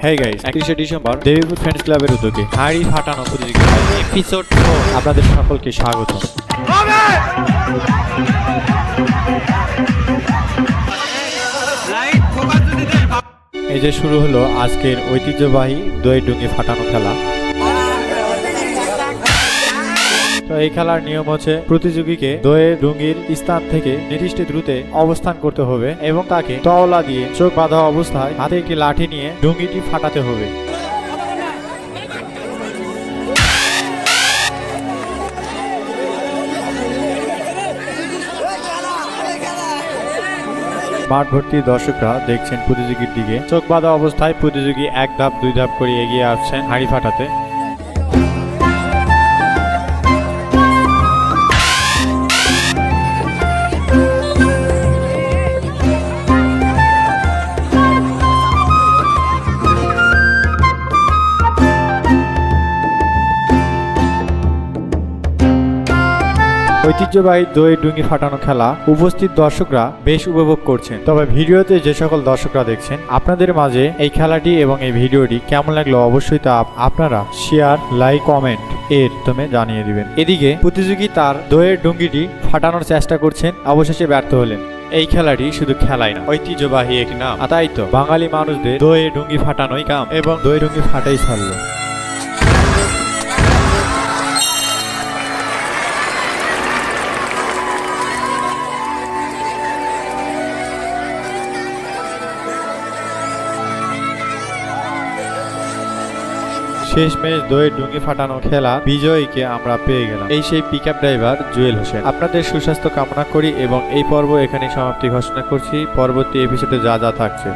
হেই guys, 31শে December Debipur friends ক্লাবের উদ্যোগে হাড়ি ফাটানো প্রতিযোগিতা এপিসোড 4 আপনাদের সকলকে স্বাগত। এই যে শুরু হলো আজকের ঐতিহ্যবাহী দই ডুঙ্গি ফাটানো খেলা। তো এই খেলার নিয়ম হচ্ছে প্রতিযোগীকে দইয়ের ডুঙ্গির স্থান থেকে নির্দিষ্ট দূরত্বে অবস্থান করতে হবে এবং তাকে তওলা দিয়ে চোখ বাঁধা অবস্থায় হাতে একটি লাঠি নিয়ে ডুঙ্গিটি ফাটাতে হবে। মাঠ ভর্তি দর্শকরা দেখছেন প্রতিযোগীর দিকে। চোখ বাঁধা অবস্থায় প্রতিযোগী এক ধাপ দুই ধাপ করে এগিয়ে আসছেন হাঁড়ি ফাটাতে। ঐতিহ্যবাহী দই ডুঙ্গি ফাটানো খেলা উপস্থিত দর্শকরা বেশ উপভোগ করছেন। তবে ভিডিওতে যে সকল দর্শকরা দেখছেন আপনাদের মাঝে এই খেলাটি এবং এই ভিডিওটি কেমন লাগলো অবশ্যই তা আপনারা শেয়ার, লাইক, কমেন্ট এর মাধ্যমে জানিয়ে দিবেন। এদিকে প্রতিযোগী তার দইয়ের ডুঙ্গিটি ফাটানোর চেষ্টা করছেন, অবশেষে ব্যর্থ হলেন। এই খেলাটি শুধু খেলাই না, ঐতিহ্যবাহী একটি নাম। তাই তো বাঙালি মানুষদের দইয়ের ডুঙ্গি ফাটানোই কাম এবং দই ডুঙ্গি ফাটাই ছাড়লো। শেষমেশ দইয়ের ডুঙ্গি ফাটানো খেলা বিজয়ীকে আমরা পেয়ে গেলাম। এই সেই পিকআপ ড্রাইভার জুয়েল হোসেন। আপনাদের সুস্বাস্থ্য কামনা করি এবং এই পর্ব এখানে সমাপ্তি ঘোষণা করছি। পরবর্তী এপিসোডে যা যা থাকছে।